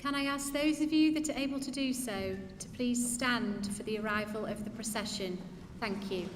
Can I ask those of you that are able to do so to please stand for the arrival of the procession? Thank you.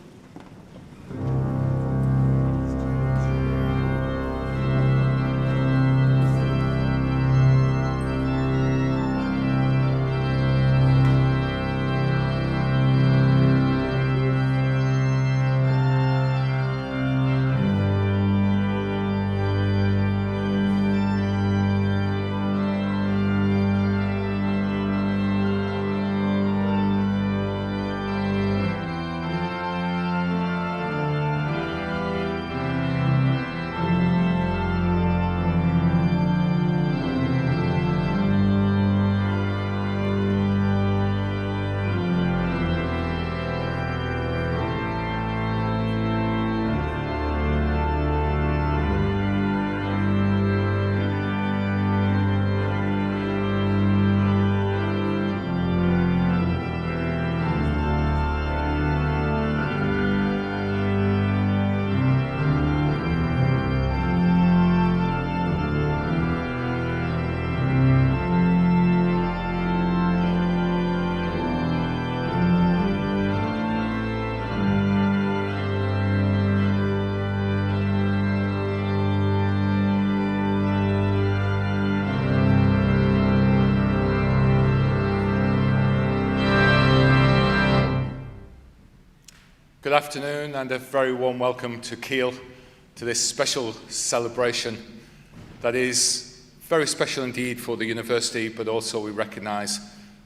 Good afternoon and a very warm welcome to Keele, to this special celebration that is very special indeed for the university, but also we recognise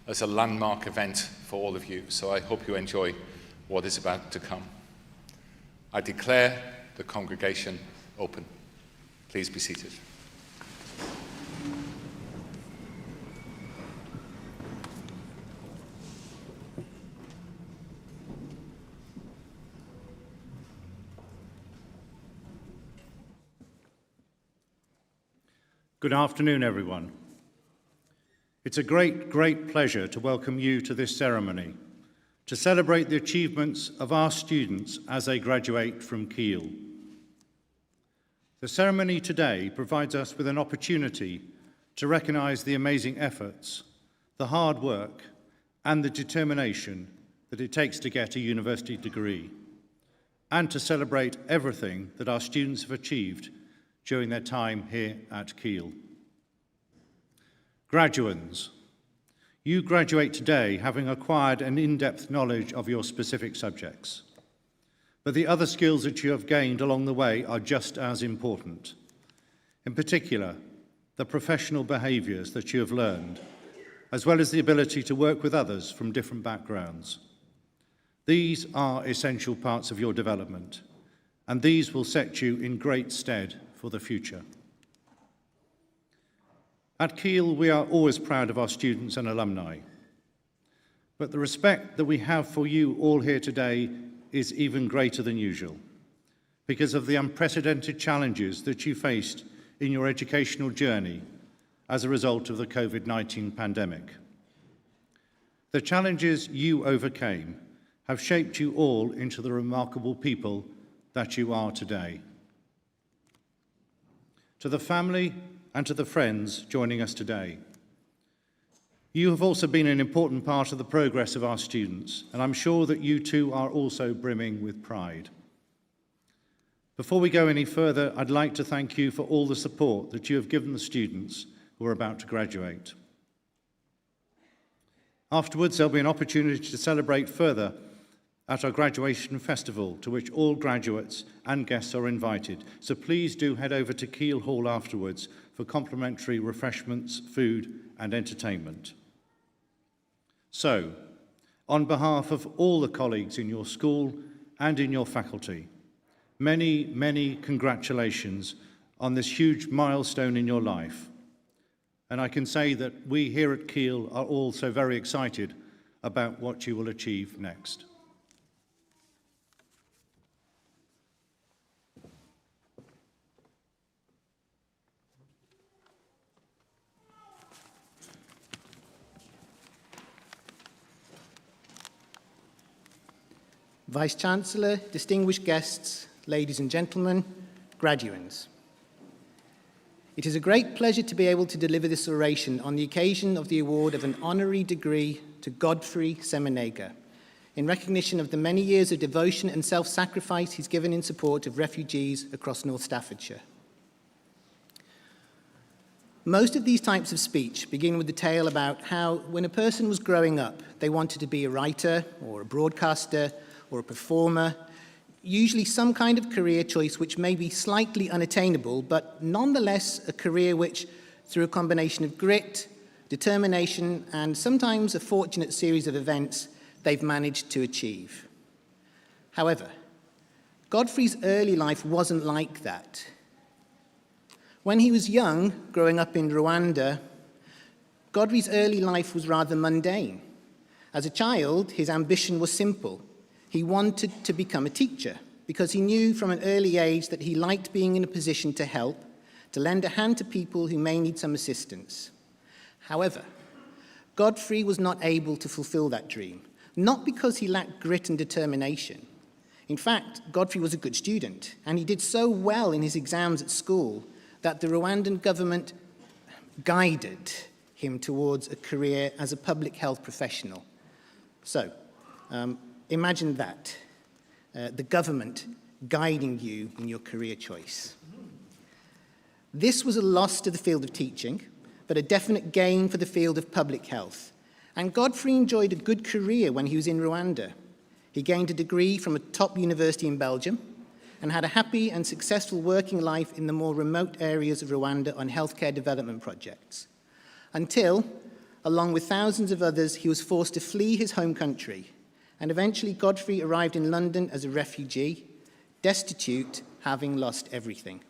as a landmark event for all of you. So I hope you enjoy what is about to come. I declare the congregation open. Please be seated. Good afternoon, everyone. It's a great pleasure to welcome you to this ceremony, to celebrate the achievements of our students as they graduate from Keele. The ceremony today provides us with an opportunity to recognise the amazing efforts, the hard work, and the determination that it takes to get a university degree, and to celebrate everything that our students have achieved during their time here at Keele. Graduands, you graduate today having acquired an in-depth knowledge of your specific subjects, but the other skills that you have gained along the way are just as important. In particular, the professional behaviours that you have learned, as well as the ability to work with others from different backgrounds. These are essential parts of your development, and these will set you in great stead for the future. At Keele, we are always proud of our students and alumni, but the respect that we have for you all here today is even greater than usual because of the unprecedented challenges that you faced in your educational journey as a result of the COVID-19 pandemic. The challenges you overcame have shaped you all into the remarkable people that you are today. To the family and to the friends joining us today, you have also been an important part of the progress of our students, and I'm sure that you too are also brimming with pride. Before we go any further, I'd like to thank you for all the support that you have given the students who are about to graduate. Afterwards, there'll be an opportunity to celebrate further at our graduation festival, to which all graduates and guests are invited. So please do head over to Keele Hall afterwards for complimentary refreshments, food and entertainment. So, on behalf of all the colleagues in your school and in your faculty, many congratulations on this huge milestone in your life. And I can say that we here at Keele are all so very excited about what you will achieve next. Vice-Chancellor, distinguished guests, ladies and gentlemen, graduands. It is a great pleasure to be able to deliver this oration on the occasion of the award of an honorary degree to Godfrey Semenega, in recognition of the many years of devotion and self-sacrifice he's given in support of refugees across North Staffordshire. Most of these types of speech begin with the tale about how, when a person was growing up, they wanted to be a writer or a broadcaster or a performer, usually some kind of career choice which may be slightly unattainable, but nonetheless a career which, through a combination of grit, determination, and sometimes a fortunate series of events, they've managed to achieve. However, Godfrey's early life wasn't like that. When he was young, growing up in Rwanda, Godfrey's early life was rather mundane. As a child, his ambition was simple. He wanted to become a teacher because he knew from an early age that he liked being in a position to help, to lend a hand to people who may need some assistance. However, Godfrey was not able to fulfill that dream, not because he lacked grit and determination. In fact, Godfrey was a good student, and he did so well in his exams at school that the Rwandan government guided him towards a career as a public health professional. So, imagine that, the government guiding you in your career choice. This was a loss to the field of teaching, but a definite gain for the field of public health. And Godfrey enjoyed a good career when he was in Rwanda. He gained a degree from a top university in Belgium and had a happy and successful working life in the more remote areas of Rwanda on healthcare development projects. Until, along with thousands of others, he was forced to flee his home country. And eventually Godfrey arrived in London as a refugee, destitute, having lost everything.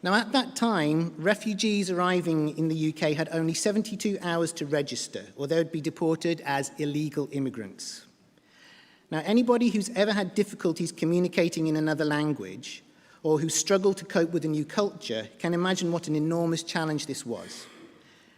Now at that time, refugees arriving in the UK had only 72 hours to register, or they would be deported as illegal immigrants. Now, anybody who's ever had difficulties communicating in another language or who struggled to cope with a new culture can imagine what an enormous challenge this was.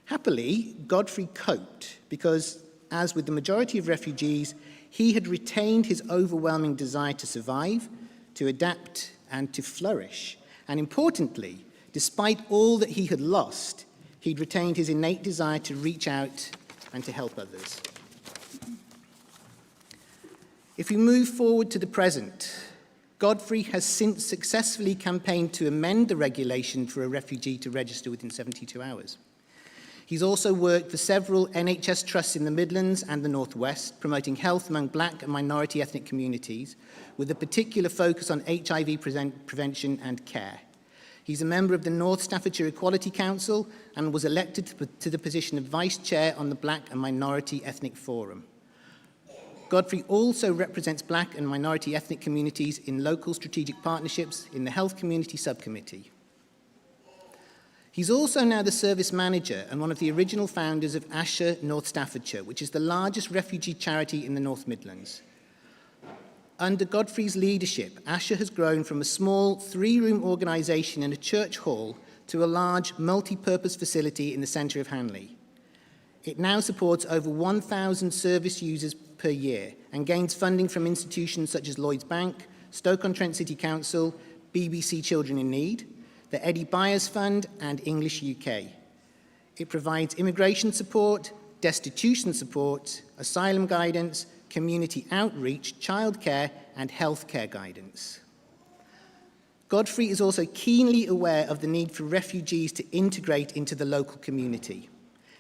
Happily, Godfrey coped because, as with the majority of refugees, he had retained his overwhelming desire to survive, to adapt, and to flourish. And importantly, despite all that he had lost, he'd retained his innate desire to reach out and to help others. If we move forward to the present, Godfrey has since successfully campaigned to amend the regulation for a refugee to register within 72 hours. He's also worked for several NHS trusts in the Midlands and the North West, promoting health among black and minority ethnic communities, with a particular focus on HIV prevention and care. He's a member of the North Staffordshire Equality Council and was elected to the position of Vice Chair on the Black and Minority Ethnic Forum. Godfrey also represents black and minority ethnic communities in local strategic partnerships in the Health Community Subcommittee. He's also now the service manager and one of the original founders of Asher North Staffordshire, which is the largest refugee charity in the North Midlands. Under Godfrey's leadership, Asher has grown from a small 3-room organisation in a church hall to a large multi-purpose facility in the centre of Hanley. It now supports over 1,000 service users per year and gains funding from institutions such as Lloyds Bank, Stoke-on-Trent City Council, BBC Children in Need, the Eddie Byers Fund, and English UK. It provides immigration support, destitution support, asylum guidance, community outreach, childcare, and healthcare guidance. Godfrey is also keenly aware of the need for refugees to integrate into the local community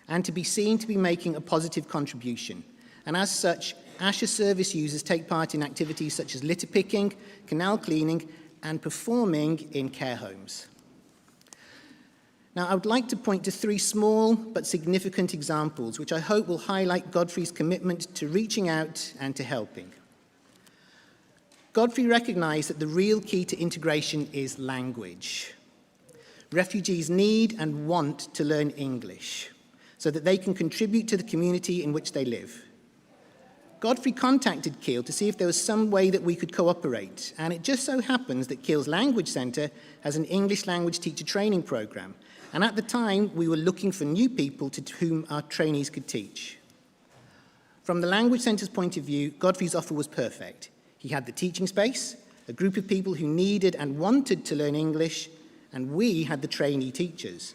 and to be seen to be making a positive contribution. And as such, Asher service users take part in activities such as litter picking, canal cleaning, and performing in care homes. Now, I would like to point to 3 small but significant examples, which I hope will highlight Godfrey's commitment to reaching out and to helping. Godfrey recognized that the real key to integration is language. Refugees need and want to learn English so that they can contribute to the community in which they live. Godfrey contacted Keele to see if there was some way that we could cooperate, and it just so happens that Keele's Language Centre has an English language teacher training programme, and at the time we were looking for new people to whom our trainees could teach. From the Language Centre's point of view, Godfrey's offer was perfect. He had the teaching space, a group of people who needed and wanted to learn English, and we had the trainee teachers.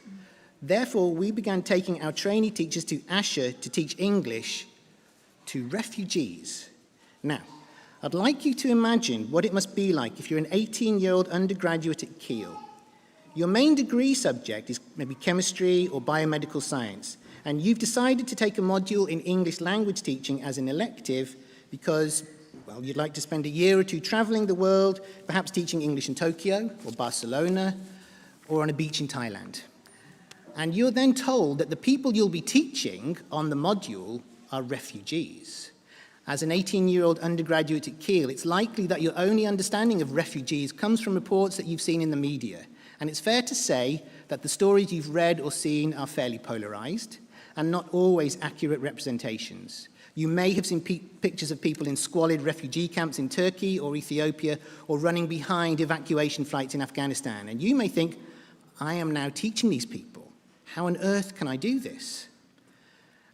Therefore, we began taking our trainee teachers to Asher to teach English to refugees. Now, I'd like you to imagine what it must be like if you're an 18-year-old undergraduate at Keele. Your main degree subject is maybe chemistry or biomedical science, and you've decided to take a module in English language teaching as an elective because, well, you'd like to spend a year or two traveling the world, perhaps teaching English in Tokyo or Barcelona or on a beach in Thailand. And you're then told that the people you'll be teaching on the module are refugees. As an 18-year-old undergraduate at Keele, it's likely that your only understanding of refugees comes from reports that you've seen in the media. And it's fair to say that the stories you've read or seen are fairly polarized and not always accurate representations. You may have seen pictures of people in squalid refugee camps in Turkey or Ethiopia or running behind evacuation flights in Afghanistan. And you may think, I am now teaching these people. How on earth can I do this?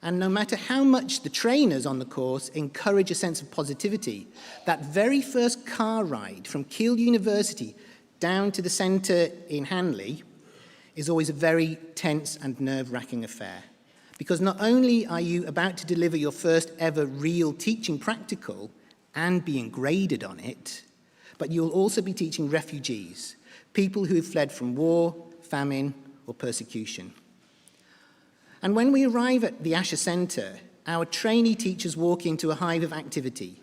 And no matter how much the trainers on the course encourage a sense of positivity, that very first car ride from Keele University down to the centre in Hanley is always a very tense and nerve-wracking affair. Because not only are you about to deliver your first ever real teaching practical and being graded on it, but you'll also be teaching refugees, people who have fled from war, famine, or persecution. And when we arrive at the Asher Centre, our trainee teachers walk into a hive of activity.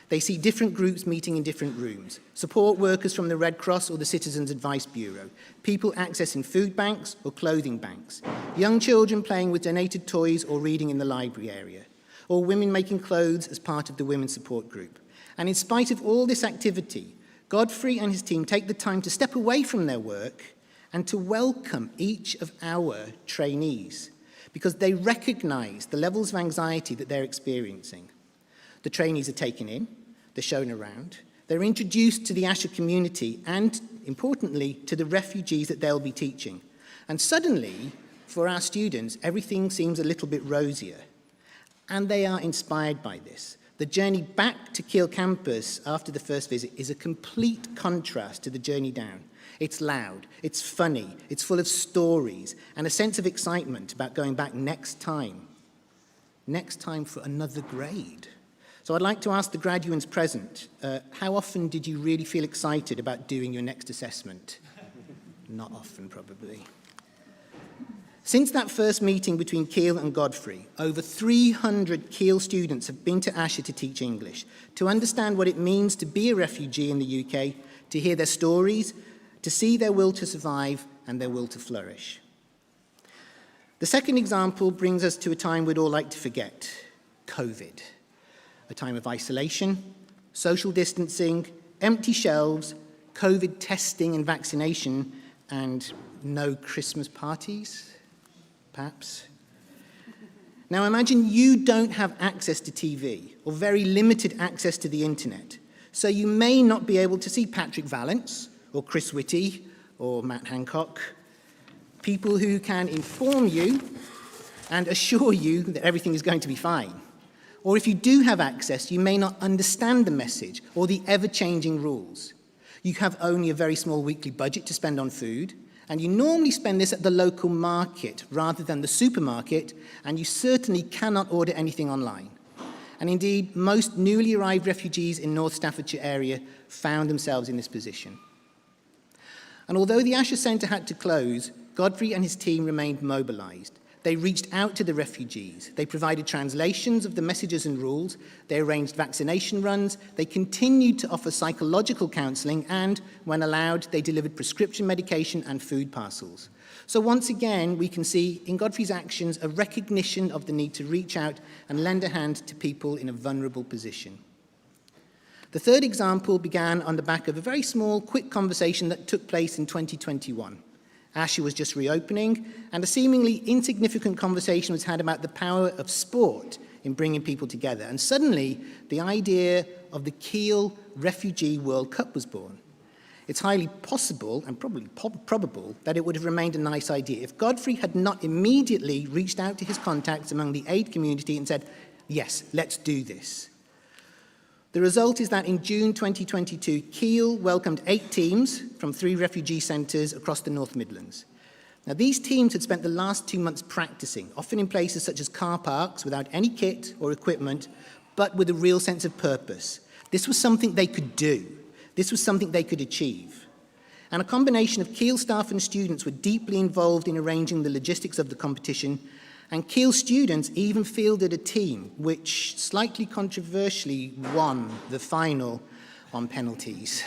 They see different groups meeting in different rooms, support workers from the Red Cross or the Citizens Advice Bureau, people accessing food banks or clothing banks, young children playing with donated toys or reading in the library area, or women making clothes as part of the women's support group. And in spite of all this activity, Godfrey and his team take the time to step away from their work and to welcome each of our trainees, because they recognize the levels of anxiety that they're experiencing. The trainees are taken in, they're shown around, they're introduced to the Asher community and, importantly, to the refugees that they'll be teaching. And suddenly, for our students, everything seems a little bit rosier. And they are inspired by this. The journey back to Keele campus after the first visit is a complete contrast to the journey down. It's loud, it's funny, it's full of stories, and a sense of excitement about going back next time for another grade. So I'd like to ask the graduates present, how often did you really feel excited about doing your next assessment? Not often, probably. Since that first meeting between Keele and Godfrey, over 300 Keele students have been to Asher to teach English, to understand what it means to be a refugee in the UK, to hear their stories, to see their will to survive and their will to flourish. The second example brings us to a time we'd all like to forget, COVID. A time of isolation, social distancing, empty shelves, COVID testing and vaccination, and no Christmas parties, perhaps. Now imagine you don't have access to TV or very limited access to the internet, so you may not be able to see Patrick Vallance or Chris Whitty or Matt Hancock, people who can inform you and assure you that everything is going to be fine. Or if you do have access, you may not understand the message or the ever-changing rules. You have only a very small weekly budget to spend on food, and you normally spend this at the local market rather than the supermarket, and you certainly cannot order anything online. And indeed, most newly arrived refugees in North Staffordshire area found themselves in this position. And although the Asher Centre had to close, Godfrey and his team remained mobilised. They reached out to the refugees. They provided translations of the messages and rules. They arranged vaccination runs. They continued to offer psychological counselling, and, when allowed, they delivered prescription medication and food parcels. So once again, we can see in Godfrey's actions a recognition of the need to reach out and lend a hand to people in a vulnerable position. The third example began on the back of a very small, quick conversation that took place in 2021. Asher was just reopening, and a seemingly insignificant conversation was had about the power of sport in bringing people together. And suddenly, the idea of the Keele Refugee World Cup was born. It's highly possible, and probably probable, that it would have remained a nice idea if Godfrey had not immediately reached out to his contacts among the aid community and said, yes, let's do this. The result is that in June 2022, Keele welcomed 8 teams from 3 refugee centres across the North Midlands. Now, these teams had spent the last 2 months practicing, often in places such as car parks without any kit or equipment, but with a real sense of purpose. This was something they could do. This was something they could achieve. And a combination of Keele staff and students were deeply involved in arranging the logistics of the competition, and Keele students even fielded a team which slightly controversially won the final on penalties.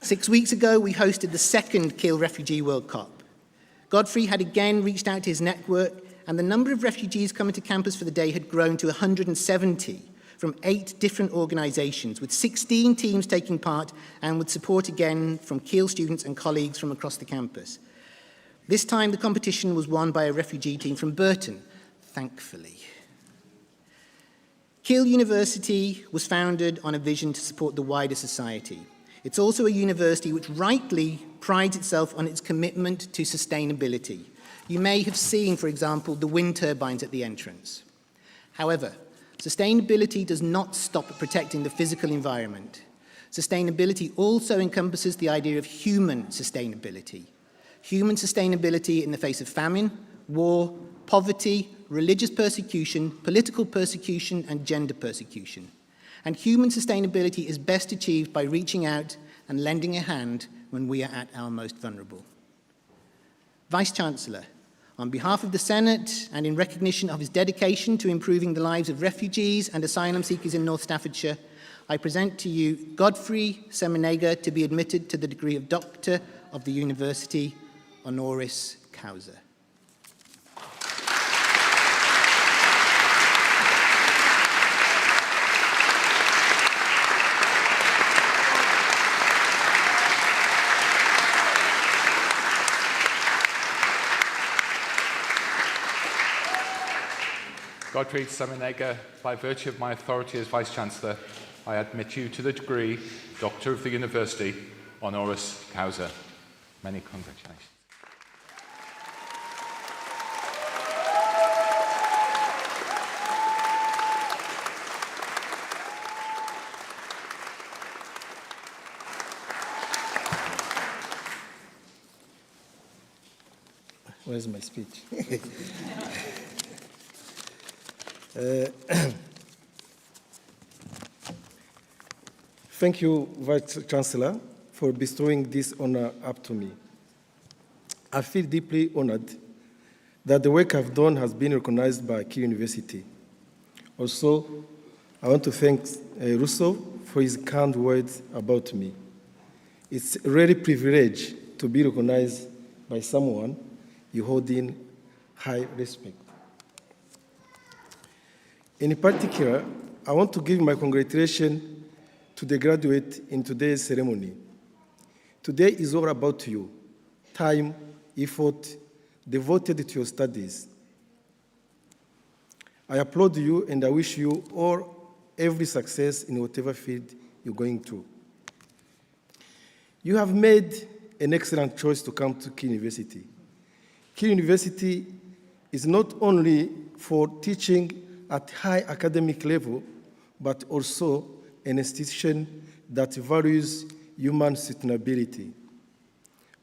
6 weeks ago, we hosted the second Keele Refugee World Cup. Godfrey had again reached out to his network, and the number of refugees coming to campus for the day had grown to 170 from 8 different organisations, with 16 teams taking part and with support again from Keele students and colleagues from across the campus. This time, the competition was won by a refugee team from Burton, thankfully. Keele University was founded on a vision to support the wider society. It's also a university which rightly prides itself on its commitment to sustainability. You may have seen, for example, the wind turbines at the entrance. However, sustainability does not stop at protecting the physical environment. Sustainability also encompasses the idea of human sustainability. Human sustainability in the face of famine, war, poverty, religious persecution, political persecution, and gender persecution. And human sustainability is best achieved by reaching out and lending a hand when we are at our most vulnerable. Vice-Chancellor, on behalf of the Senate and in recognition of his dedication to improving the lives of refugees and asylum seekers in North Staffordshire, I present to you Godfrey Semenega to be admitted to the degree of Doctor of the University honoris causa. Godfrey Semenega, by virtue of my authority as Vice-Chancellor, I admit you to the degree Doctor of the University honoris causa. Many congratulations. Where's my speech? Thank you, Vice-Chancellor, for bestowing this honor up to me. I feel deeply honored that the work I've done has been recognized by Keele University. Also, I want to thank Russo for his kind words about me. It's a rare privilege to be recognized by someone you hold in high respect. In particular, I want to give my congratulations to the graduate in today's ceremony. Today is all about you, time, effort devoted to your studies. I applaud you and I wish you all every success in whatever field you're going to. You have made an excellent choice to come to Keele University. Keele University is not only for teaching at high academic level, but also an institution that values human sustainability,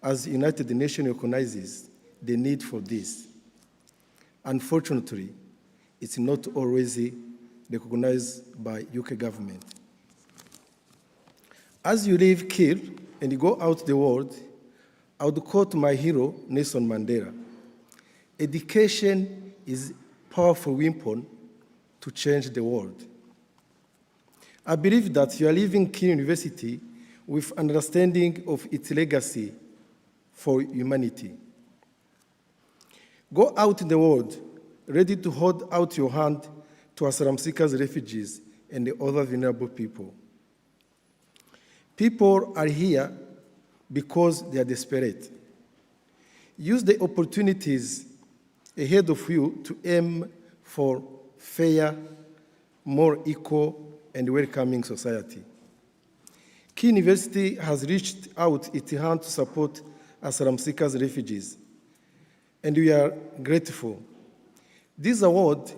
as the United Nations recognizes the need for this. Unfortunately, it's not always recognized by UK government. As you leave Keele and go out the world, I would quote my hero, Nelson Mandela. Education is a powerful weapon to change the world. I believe that you are leaving Keele University with understanding of its legacy for humanity. Go out in the world ready to hold out your hand to asylum seekers, refugees, and the other vulnerable people. People are here because they are desperate. Use the opportunities ahead of you to aim for fair, more equal, and welcoming society. Keele University has reached out its hand to support asylum seekers and refugees, and we are grateful. This award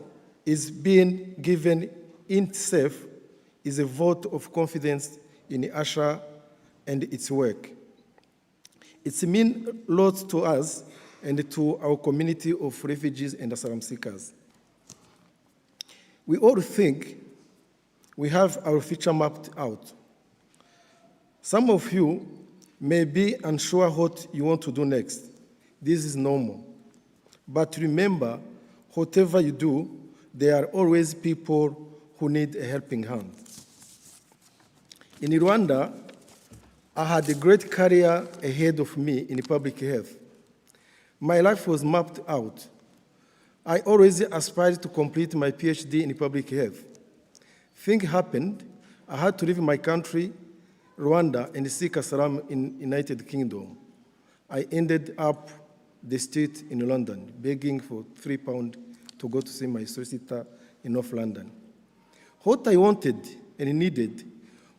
is being given in itself is a vote of confidence in ASHA and its work. It means a lot to us and to our community of refugees and asylum seekers. We all think we have our future mapped out. Some of you may be unsure what you want to do next. This is normal. But remember, whatever you do, there are always people who need a helping hand. In Rwanda, I had a great career ahead of me in public health. My life was mapped out. I always aspired to complete my PhD in public health. Things happened. I had to leave my country, Rwanda, and seek asylum in United Kingdom. I ended up the street in London, begging for £3 to go to see my solicitor in North London. What I wanted and needed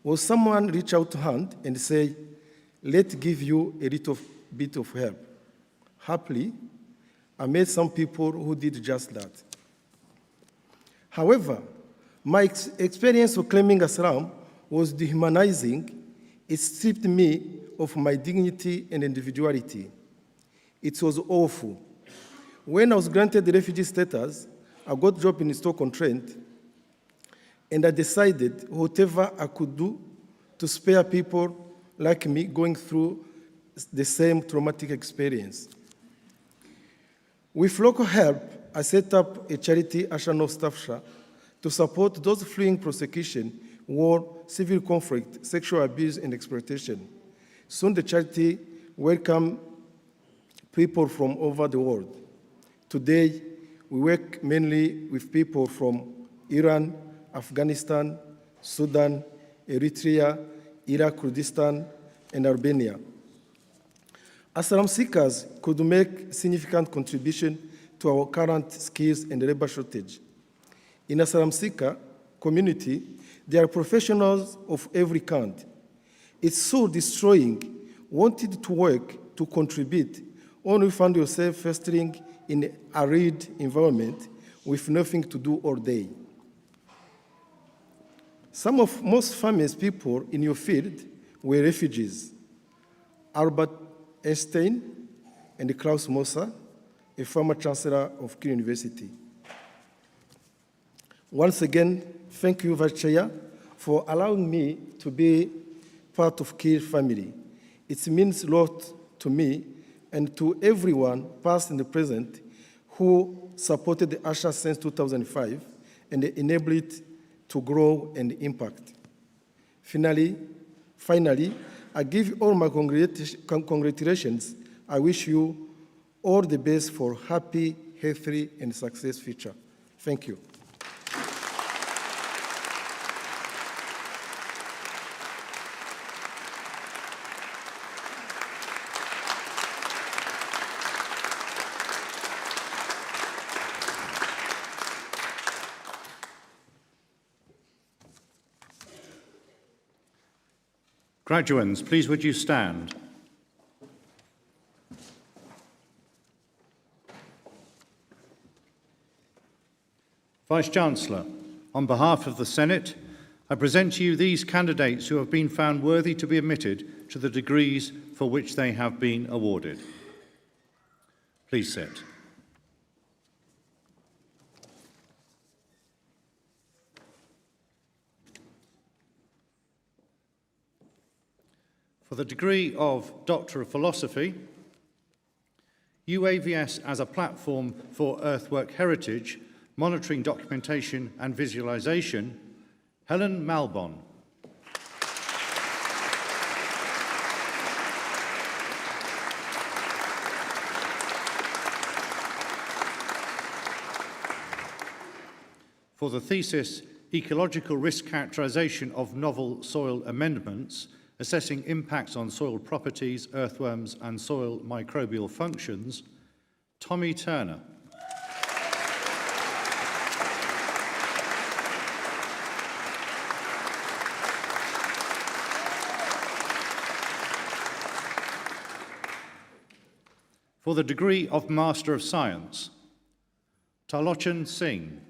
was someone reach out to hand and say, let's give you a little bit of help. Happily, I met some people who did just that. However, my experience of claiming asylum was dehumanizing. It stripped me of my dignity and individuality. It was awful. When I was granted refugee status, I got a job in Stoke-on-Trent, and I decided whatever I could do to spare people like me going through the same traumatic experience. With local help, I set up a charity, ASHA North Staffordshire, to support those fleeing persecution, war, civil conflict, sexual abuse, and exploitation. Soon the charity welcomed people from over the world. Today, we work mainly with people from Iran, Afghanistan, Sudan, Eritrea, Iraq, Kurdistan, and Albania. Asylum seekers could make significant contribution to our current skills and labor shortage. In asylum seeker community, there are professionals of every kind. It's so destroying, wanting to work, to contribute, only find yourself festering in an arid environment with nothing to do all day. Most famous people in your field were refugees. Albert Einstein and Klaus Moser, a former chancellor of Keele University. Once again, thank you, Vice Chair, for allowing me to be part of Keele family. It means a lot to me and to everyone, past and present, who supported the ASHA since 2005 and enabled it to grow and impact. Finally, I give all my congratulations. I wish you all the best for happy, healthy, and success future. Thank you. Graduands, please would you stand? Vice-Chancellor, on behalf of the Senate, I present to you these candidates who have been found worthy to be admitted to the degrees for which they have been awarded. Please sit. For the degree of Doctor of Philosophy, UAVS as a platform for earthwork heritage, monitoring documentation and visualization, Helen Malbon. For the thesis, Ecological Risk Characterization of Novel Soil Amendments, assessing impacts on soil properties, earthworms, and soil microbial functions, Tommy Turner. For the degree of Master of Science, Tarlochan Singh.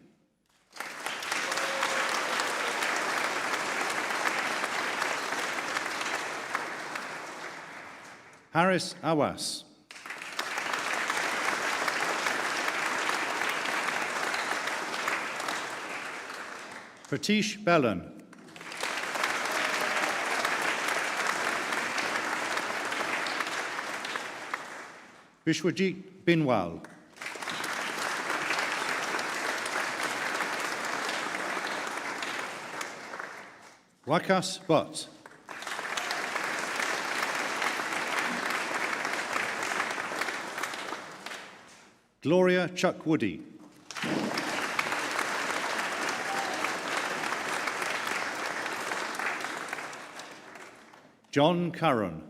Haris Awas. Pratish Bellan. Vishwajit Binwal. Wakas Butt. Gloria Chuckwoody. John Curran.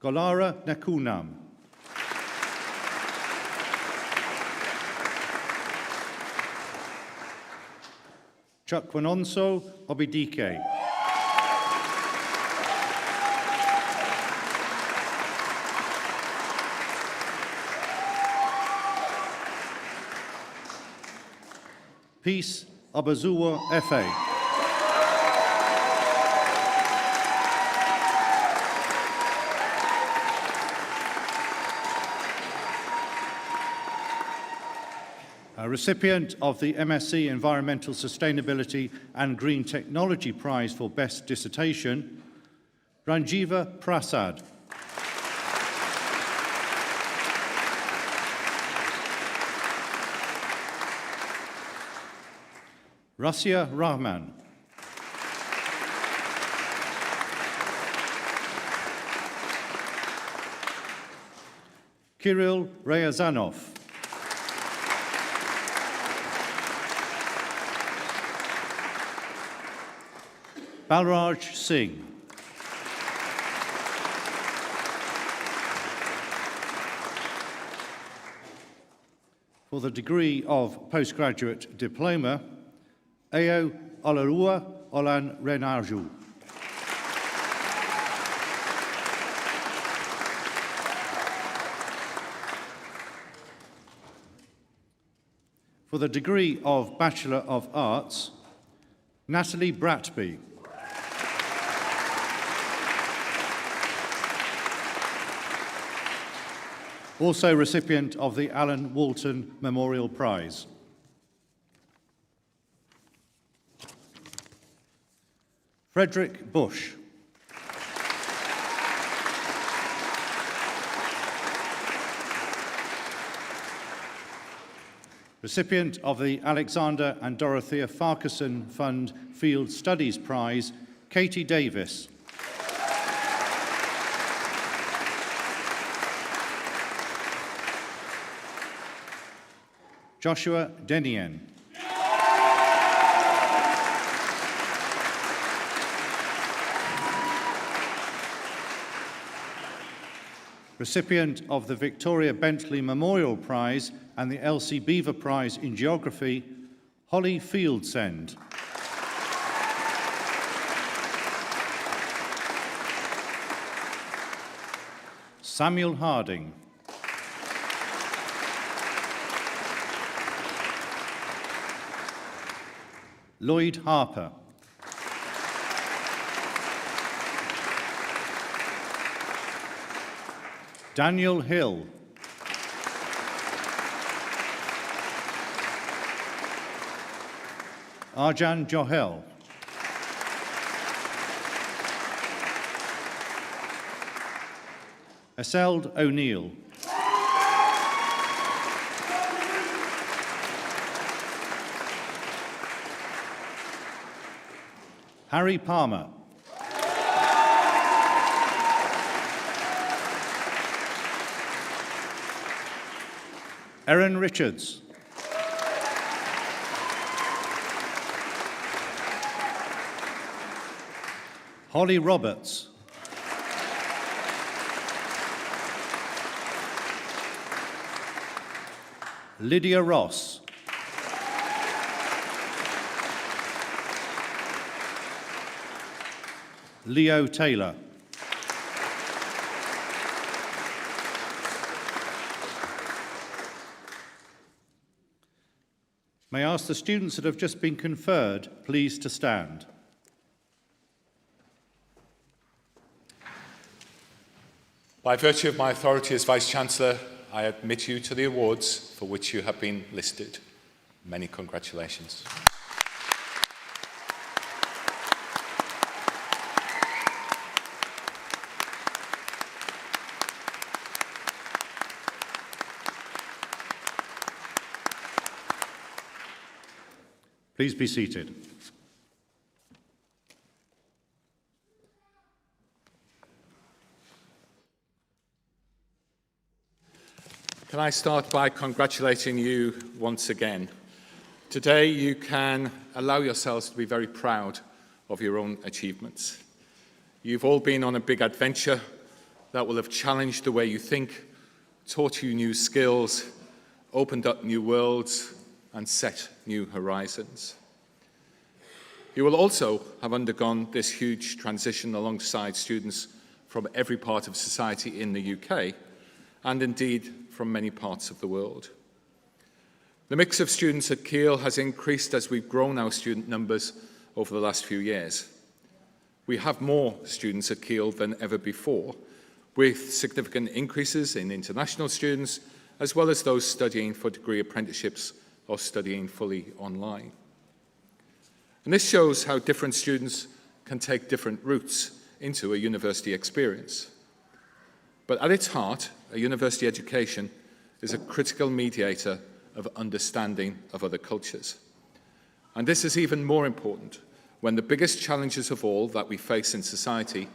Golara Nakunam. Chukwanonso Obidike. Peace Abazuwa F.A. A recipient of the MSc Environmental Sustainability and Green Technology Prize for Best Dissertation, Ranjiva Prasad. Rasia Rahman. Kirill Ryazanov. Balraj Singh. For the degree of postgraduate diploma, Ao Olarua Olan Renarju. For the degree of Bachelor of Arts, Natalie Bratby. Also recipient of the Alan Walton Memorial Prize. Frederick Bush. Recipient of the Alexander and Dorothea Farquharson Fund Field Studies Prize, Katie Davis. Joshua Denien. Recipient of the Victoria Bentley Memorial Prize and the Elsie Beaver Prize in Geography, Holly Fieldsend. Samuel Harding. Lloyd Harper. Daniel Hill. Arjan Johel. Eseld O'Neill. Harry Palmer. Erin Richards. Holly Roberts. Lydia Ross. Leo Taylor. May I ask the students that have just been conferred please to stand. By virtue of my authority as Vice-Chancellor, I admit you to the awards for which you have been listed. Many congratulations. Please be seated. Can I start by congratulating you once again? Today you can allow yourselves to be very proud of your own achievements. You've all been on a big adventure that will have challenged the way you think, taught you new skills, opened up new worlds, and set new horizons. You will also have undergone this huge transition alongside students from every part of society in the UK, and indeed from many parts of the world. The mix of students at Keele has increased as we've grown our student numbers over the last few years. We have more students at Keele than ever before, with significant increases in international students, as well as those studying for degree apprenticeships or studying fully online. And this shows how different students can take different routes into a university experience. But at its heart, a university education is a critical mediator of understanding of other cultures. And this is even more important when the biggest challenges of all that we face in society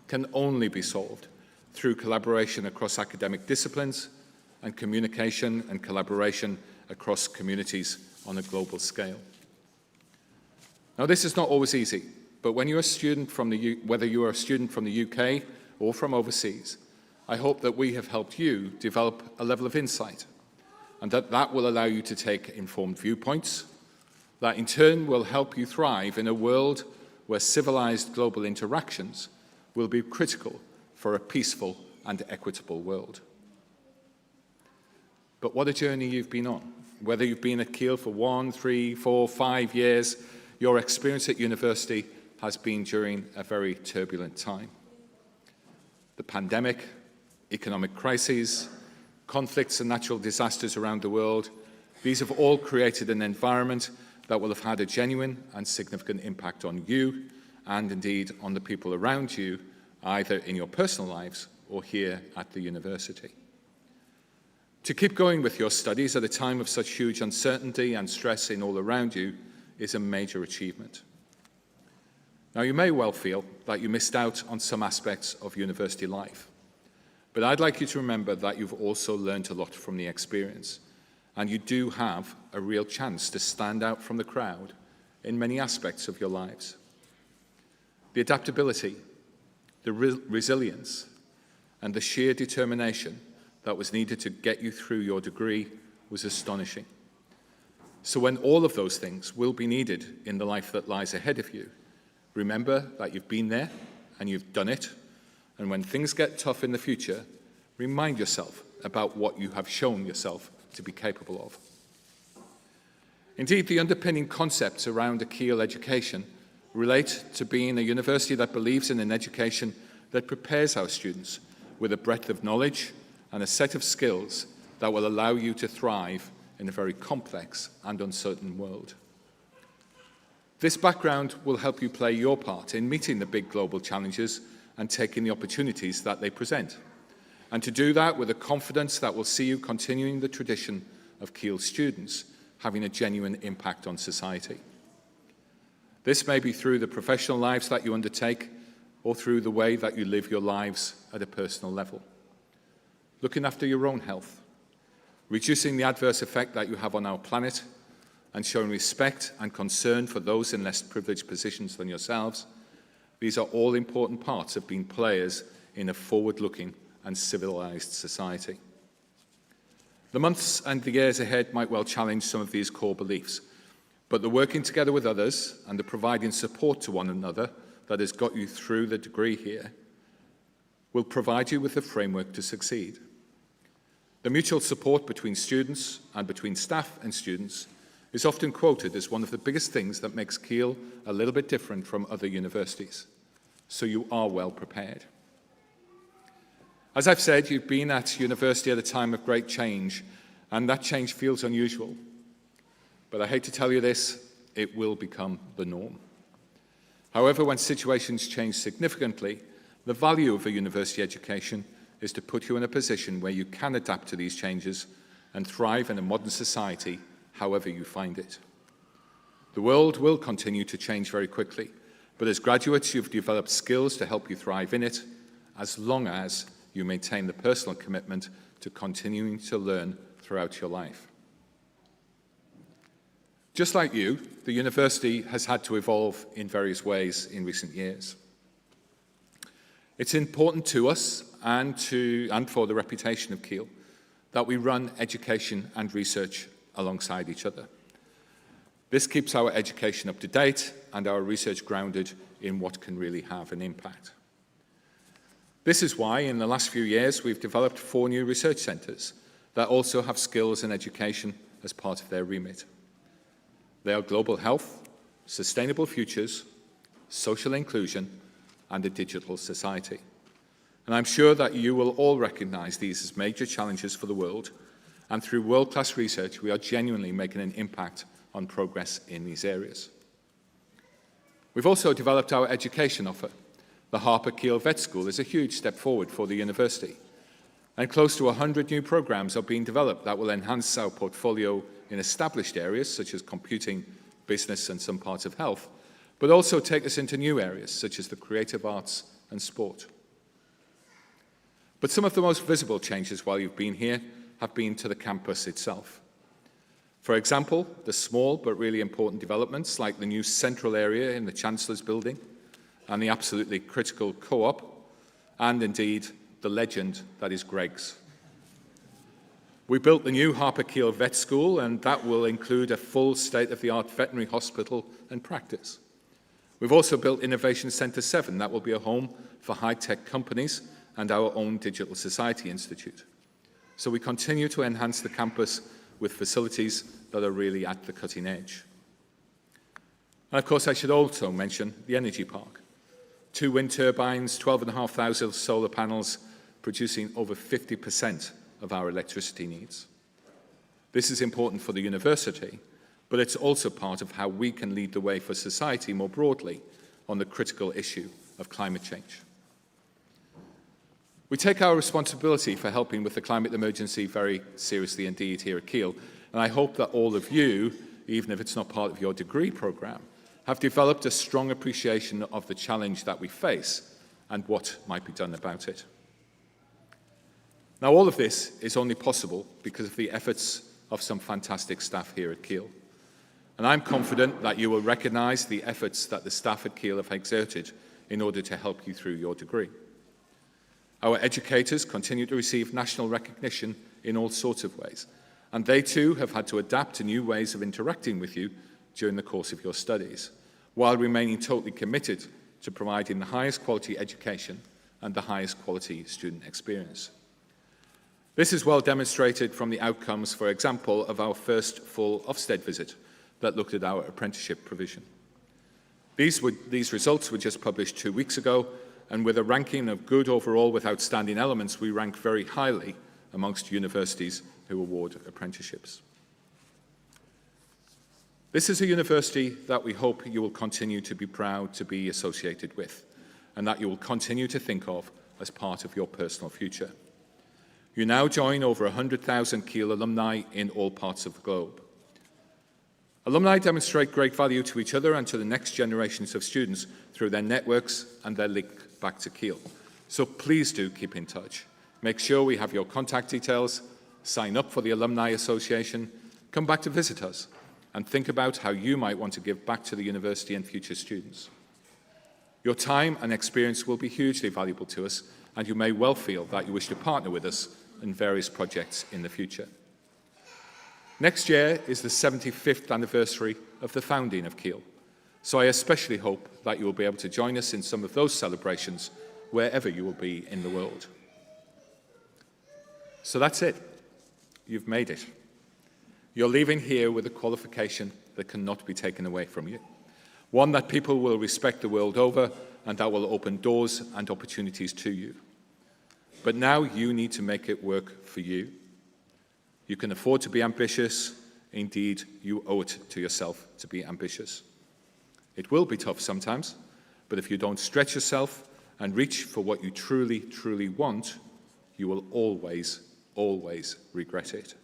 can only be solved through collaboration across academic disciplines and communication and collaboration across communities on a global scale. Now, this is not always easy, but when you're a student from whether you are a student from the UK or from overseas, I hope that we have helped you develop a level of insight, and that will allow you to take informed viewpoints, that in turn will help you thrive in a world where civilized global interactions will be critical for a peaceful and equitable world. But what a journey you've been on. Whether you've been at Keele for 1, 3, 4, 5 years, your experience at university has been during a very turbulent time. The pandemic, economic crises, conflicts and natural disasters around the world, these have all created an environment that will have had a genuine and significant impact on you and indeed on the people around you, either in your personal lives or here at the university. To keep going with your studies at a time of such huge uncertainty and stress in all around you is a major achievement. Now, you may well feel that you missed out on some aspects of university life, but I'd like you to remember that you've also learned a lot from the experience, and you do have a real chance to stand out from the crowd in many aspects of your lives. The adaptability, the resilience, and the sheer determination that was needed to get you through your degree was astonishing. So when all of those things will be needed in the life that lies ahead of you, remember that you've been there and you've done it, and when things get tough in the future, remind yourself about what you have shown yourself to be capable of. Indeed, the underpinning concepts around a Keele education relate to being a university that believes in an education that prepares our students with a breadth of knowledge and a set of skills that will allow you to thrive in a very complex and uncertain world. This background will help you play your part in meeting the big global challenges and taking the opportunities that they present, and to do that with a confidence that will see you continuing the tradition of Keele students having a genuine impact on society. This may be through the professional lives that you undertake or through the way that you live your lives at a personal level. Looking after your own health, reducing the adverse effect that you have on our planet, and showing respect and concern for those in less privileged positions than yourselves, these are all important parts of being players in a forward-looking and civilized society. The months and the years ahead might well challenge some of these core beliefs, but the working together with others and the providing support to one another that has got you through the degree here will provide you with the framework to succeed. The mutual support between students and between staff and students is often quoted as one of the biggest things that makes Keele a little bit different from other universities. So you are well prepared. As I've said, you've been at university at a time of great change, and that change feels unusual. But I hate to tell you this, it will become the norm. However, when situations change significantly, the value of a university education is to put you in a position where you can adapt to these changes and thrive in a modern society, however you find it. The world will continue to change very quickly, but as graduates, you've developed skills to help you thrive in it, as long as you maintain the personal commitment to continuing to learn throughout your life. Just like you, the university has had to evolve in various ways in recent years. It's important to us and for the reputation of Keele that we run education and research alongside each other. This keeps our education up to date and our research grounded in what can really have an impact. This is why, in the last few years, we've developed 4 new research centres that also have skills and education as part of their remit. They are global health, sustainable futures, social inclusion, and a digital society. And I'm sure that you will all recognise these as major challenges for the world, and through world-class research, we are genuinely making an impact on progress in these areas. We've also developed our education offer. The Harper Keele Vet School is a huge step forward for the university, and close to 100 new programmes are being developed that will enhance our portfolio in established areas such as computing, business and some parts of health, but also take us into new areas such as the creative arts and sport. But some of the most visible changes while you've been here have been to the campus itself. For example, the small but really important developments like the new central area in the Chancellor's building and the absolutely critical co-op, and indeed the legend that is Greggs. We built the new Harper Keele Vet School, and that will include a full state-of-the-art veterinary hospital and practice. We've also built Innovation Centre 7, that will be a home for high-tech companies and our own Digital Society Institute. So we continue to enhance the campus with facilities that are really at the cutting edge. And of course, I should also mention the Energy Park. 2 wind turbines, 12,500 solar panels, producing over 50% of our electricity needs. This is important for the university, but it's also part of how we can lead the way for society more broadly on the critical issue of climate change. We take our responsibility for helping with the climate emergency very seriously indeed here at Keele, and I hope that all of you, even if it's not part of your degree programme, have developed a strong appreciation of the challenge that we face and what might be done about it. Now, all of this is only possible because of the efforts of some fantastic staff here at Keele. And I'm confident that you will recognise the efforts that the staff at Keele have exerted in order to help you through your degree. Our educators continue to receive national recognition in all sorts of ways, and they too have had to adapt to new ways of interacting with you during the course of your studies, while remaining totally committed to providing the highest quality education and the highest quality student experience. This is well demonstrated from the outcomes, for example, of our first full Ofsted visit that looked at our apprenticeship provision. These results were just published 2 weeks ago, and with a ranking of good overall with outstanding elements, we rank very highly amongst universities who award apprenticeships. This is a university that we hope you will continue to be proud to be associated with, and that you will continue to think of as part of your personal future. You now join over 100,000 Keele alumni in all parts of the globe. Alumni demonstrate great value to each other and to the next generations of students through their networks and their link back to Keele. So please do keep in touch. Make sure we have your contact details, sign up for the Alumni Association, come back to visit us, and think about how you might want to give back to the university and future students. Your time and experience will be hugely valuable to us, and you may well feel that you wish to partner with us in various projects in the future. Next year is the 75th anniversary of the founding of Keele, so I especially hope that you will be able to join us in some of those celebrations wherever you will be in the world. So that's it. You've made it. You're leaving here with a qualification that cannot be taken away from you, one that people will respect the world over and that will open doors and opportunities to you. But now you need to make it work for you. You can afford to be ambitious. Indeed, you owe it to yourself to be ambitious. It will be tough sometimes, but if you don't stretch yourself and reach for what you truly, truly want, you will always, always regret it.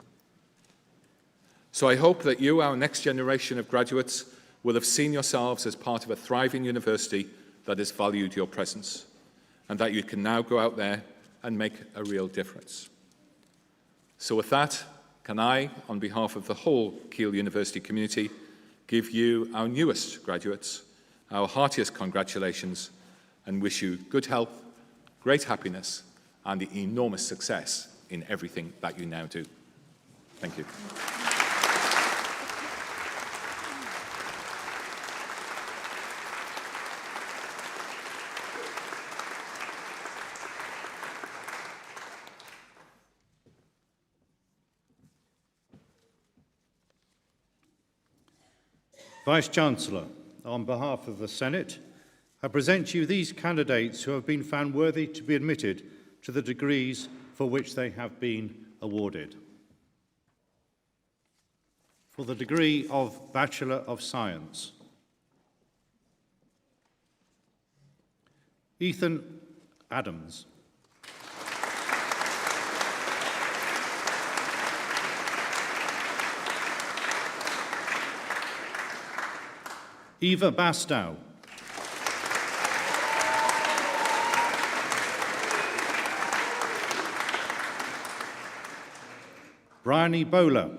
So I hope that you, our next generation of graduates, will have seen yourselves as part of a thriving university that has valued your presence, and that you can now go out there and make a real difference. So with that, can I, on behalf of the whole Keele University community, give you, our newest graduates, our heartiest congratulations and wish you good health, great happiness, and enormous success in everything that you now do. Thank you. Vice-Chancellor, on behalf of the Senate, I present to you these candidates who have been found worthy to be admitted to the degrees for which they have been awarded. For the degree of Bachelor of Science, Ethan Adams. Eva Bastow. Bryony Bowler.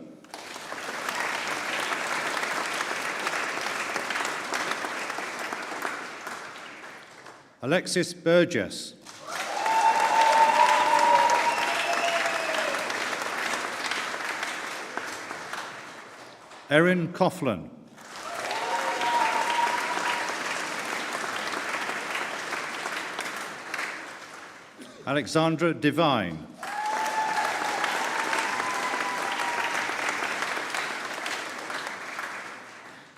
Alexis Burgess. Erin Coughlin. Alexandra Devine.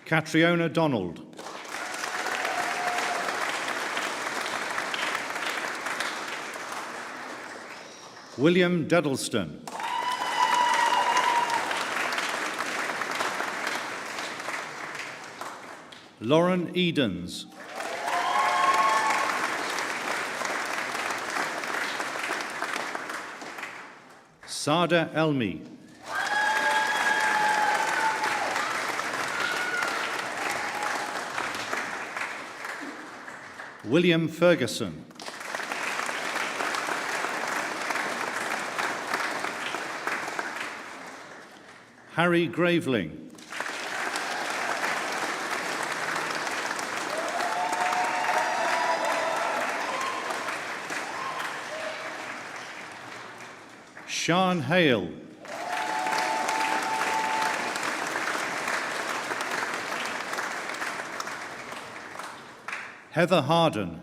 Catriona Donald. William Duddleston. Lauren Edens. Sada Elmi. William Ferguson. Harry Graveling. Sean Hale. Heather Harden.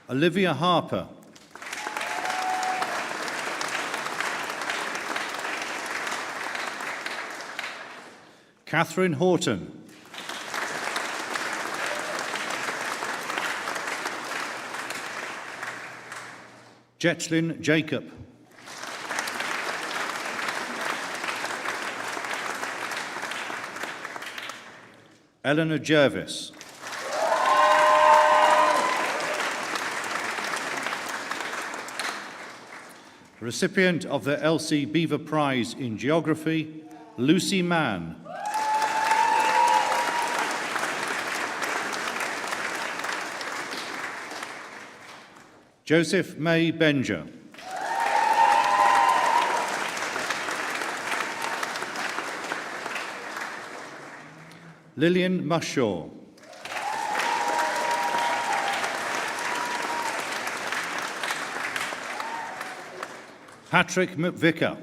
Olivia Harper. Catherine Horton. Jetlyn Jacob. Eleanor Jervis. Recipient of the Elsie Beaver Prize in Geography, Lucy Mann. Joseph May Benger. Lillian Mushaw. Patrick McVicker.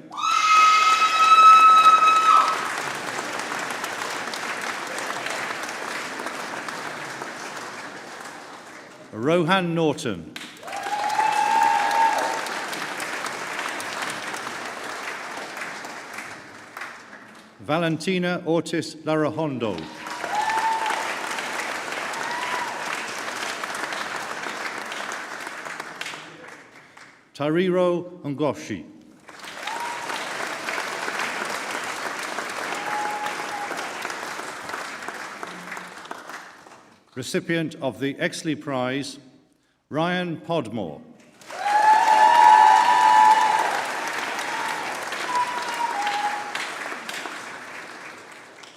Rohan Norton. Valentina Ortiz Larahondo. Tariro Ngoshi. Recipient of the Exley Prize, Ryan Podmore.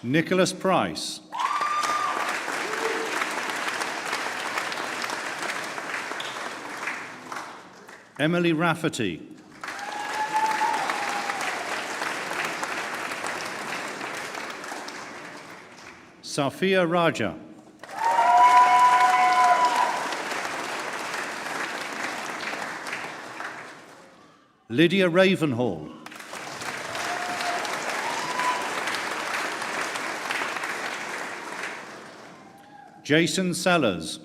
Nicholas Price. Emily Rafferty. Safia Raja. Lydia Ravenhall. Jason Sellers.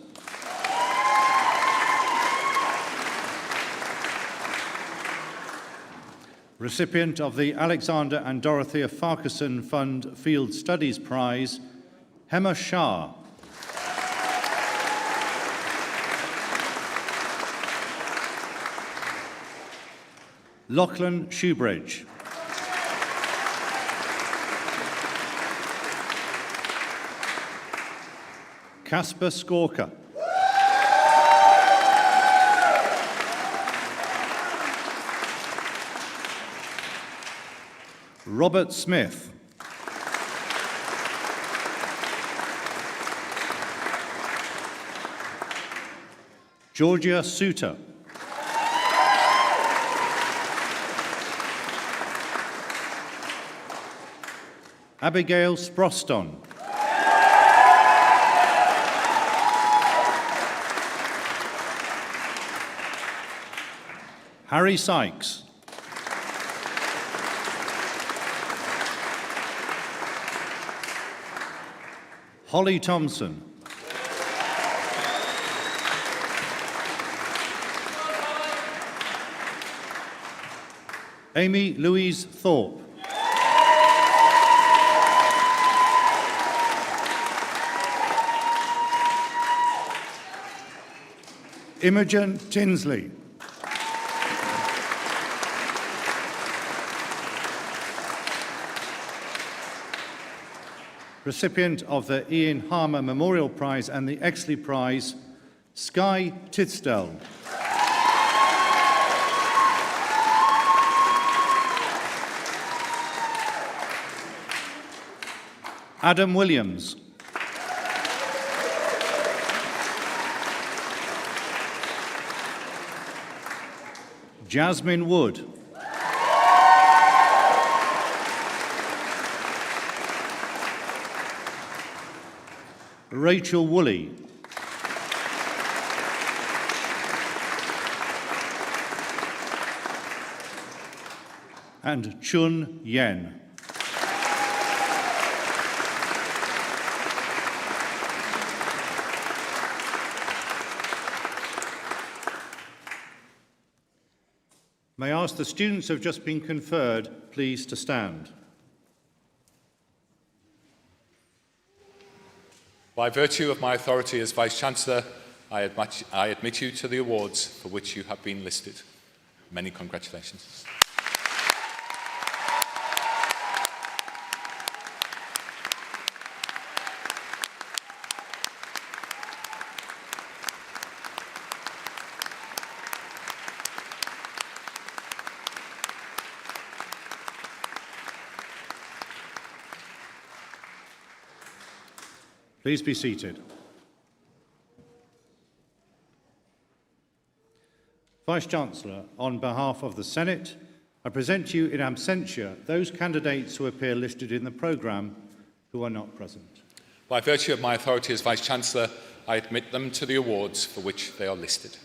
Recipient of the Alexander and Dorothea Farquharson Fund Field Studies Prize, Hema Shah. Lachlan Shoebridge. Casper Skorka. Robert Smith. Georgia Suter. Abigail Sproston. Harry Sykes. Holly Thompson. Amy Louise Thorpe. Imogen Tinsley. Recipient of the Ian Harmer Memorial Prize and the Exley Prize, Skye Titsdell. Adam Williams. Jasmine Wood. Rachel Woolley. And Chun Yen. May I ask the students who have just been conferred, please, to stand. By virtue of my authority as Vice-Chancellor, I admit you to the awards for which you have been listed. Many congratulations. Please be seated. Vice-Chancellor, on behalf of the Senate, I present to you in absentia those candidates who appear listed in the programme who are not present. By virtue of my authority as Vice-Chancellor, I admit them to the awards for which they are listed.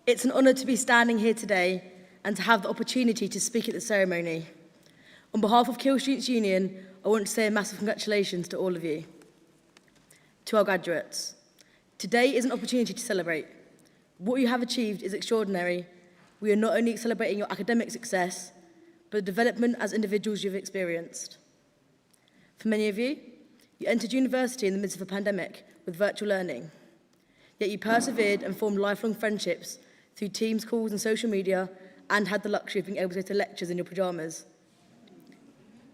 It's an honour to be standing here today and to have the opportunity to speak at the ceremony. On behalf of Keele Students' Union, I want to say a massive congratulations to all of you. To our graduates, today is an opportunity to celebrate. What you have achieved is extraordinary. we are not only celebrating your academic success, but the development as individuals you've experienced. For many of you, you entered university in the midst of a pandemic with virtual learning, yet you persevered and formed lifelong friendships through Teams calls and social media, and had the luxury of being able to go to lectures in your pyjamas.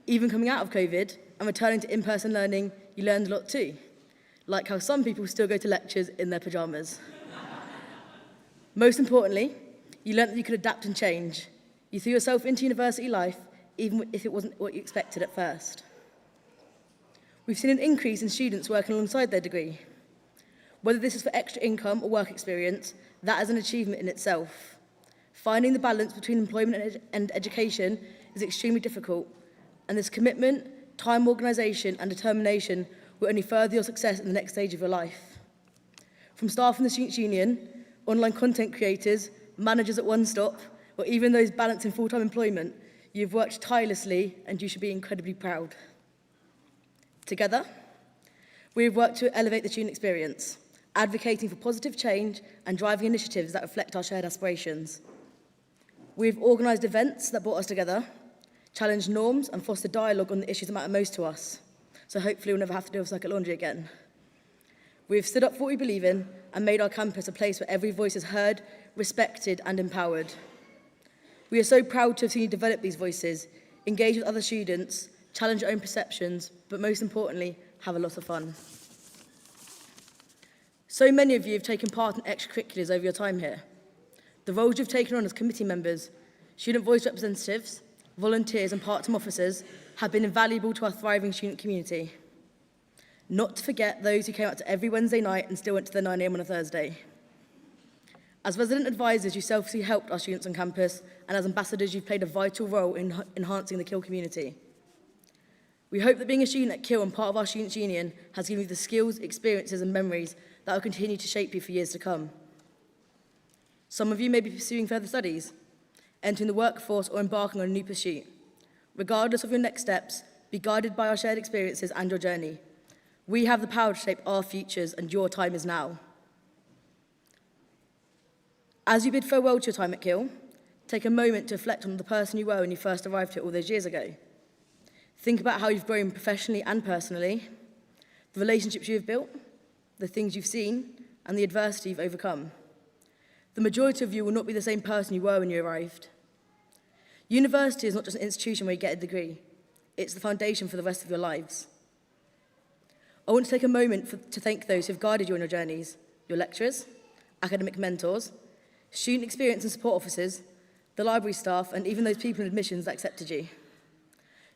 Even coming out of COVID and returning to in-person learning, you learned a lot too, like how some people still go to lectures in their pyjamas. Most importantly, you learned that you could adapt and change. You threw yourself into university life, even if it wasn't what you expected at first. We've seen an increase in students working alongside their degree. Whether this is for extra income or work experience, that is an achievement in itself. Finding the balance between employment and education is extremely difficult, and this commitment, time organisation and determination will only further your success in the next stage of your life. From staff in the Students' Union, online content creators, managers at One Stop, or even those balancing full-time employment, you've worked tirelessly and you should be incredibly proud. Together, we have worked to elevate the student experience, advocating for positive change and driving initiatives that reflect our shared aspirations. We've organised events that brought us together, challenged norms and fostered dialogue on the issues that matter most to us, so hopefully we'll never have to deal with circuit laundry again. We've stood up for what we believe in and made our campus a place where every voice is heard, respected and empowered. We are so proud to have seen you develop these voices, engage with other students, challenge your own perceptions, but most importantly, have a lot of fun. So many of you have taken part in extracurriculars over your time here. The roles you've taken on as committee members, student voice representatives, volunteers and part-time officers have been invaluable to our thriving student community. Not to forget those who came out to every Wednesday night and still went to the 9 a.m. on a Thursday. As resident advisors, you selflessly helped our students on campus, and as ambassadors, you've played a vital role in enhancing the Keele community. We hope that being a student at Keele and part of our Students' Union has given you the skills, experiences and memories that will continue to shape you for years to come. Some of you may be pursuing further studies, entering the workforce or embarking on a new pursuit. Regardless of your next steps, be guided by our shared experiences and your journey. We have the power to shape our futures and your time is now. As you bid farewell to your time at Keele, take a moment to reflect on the person you were when you first arrived here all those years ago. Think about how you've grown professionally and personally, the relationships you have built, the things you've seen, and the adversity you've overcome. The majority of you will not be the same person you were when you arrived. University is not just an institution where you get a degree. It's the foundation for the rest of your lives. I want to take a moment to thank those who have guided you on your journeys, your lecturers, academic mentors, student experience and support officers, the library staff, and even those people in admissions that accepted you.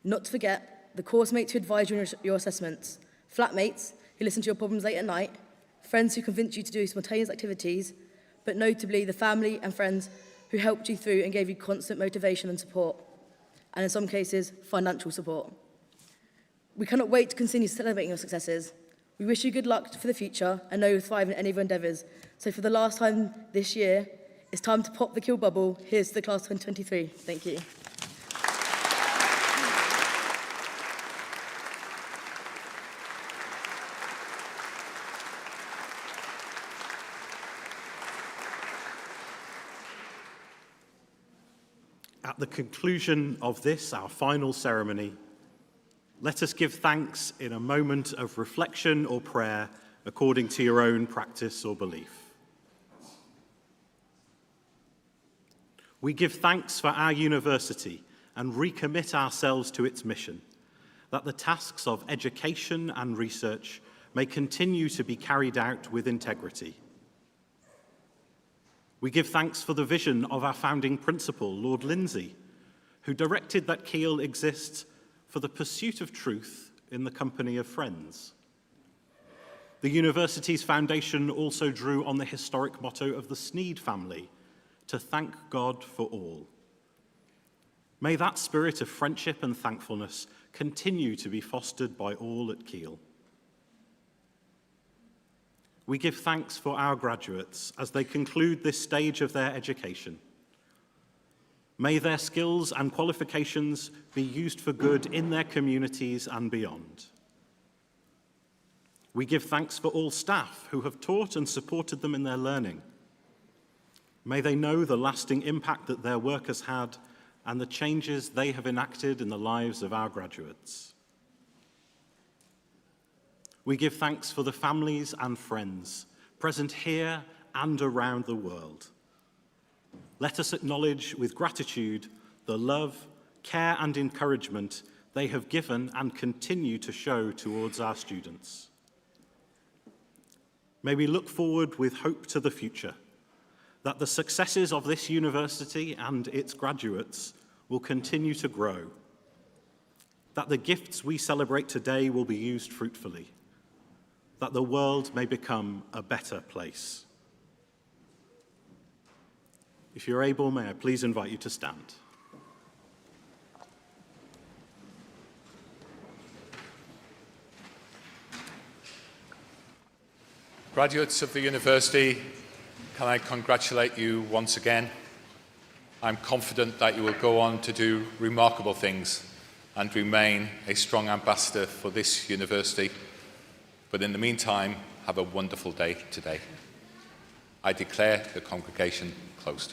Not to forget the course mates who advised you on your assessments, flatmates who listened to your problems late at night, friends who convinced you to do spontaneous activities, but notably the family and friends who helped you through and gave you constant motivation and support, and in some cases, financial support. We cannot wait to continue celebrating your successes. We wish you good luck for the future and know you'll thrive in any of your endeavours. So for the last time this year, it's time to pop the Keele bubble. Here's to the class 2023. Thank you. At the conclusion of this, our final ceremony, let us give thanks in a moment of reflection or prayer according to your own practice or belief. We give thanks for our university and recommit ourselves to its mission, that the tasks of education and research may continue to be carried out with integrity. We give thanks for the vision of our founding principal, Lord Lindsay, who directed that Keele exists for the pursuit of truth in the company of friends. The university's foundation also drew on the historic motto of the Sneed family, to thank God for all. May that spirit of friendship and thankfulness continue to be fostered by all at Keele. We give thanks for our graduates as they conclude this stage of their education. May their skills and qualifications be used for good in their communities and beyond. We give thanks for all staff who have taught and supported them in their learning. May they know the lasting impact that their work has had and the changes they have enacted in the lives of our graduates. We give thanks for the families and friends present here and around the world. Let us acknowledge with gratitude the love, care and encouragement they have given and continue to show towards our students. May we look forward with hope to the future, that the successes of this university and its graduates will continue to grow, that the gifts we celebrate today will be used fruitfully, that the world may become a better place. If you're able, may I please invite you to stand. Graduates of the university, can I congratulate you once again? I'm confident that you will go on to do remarkable things and remain a strong ambassador for this university. But in the meantime, have a wonderful day today. I declare the congregation closed.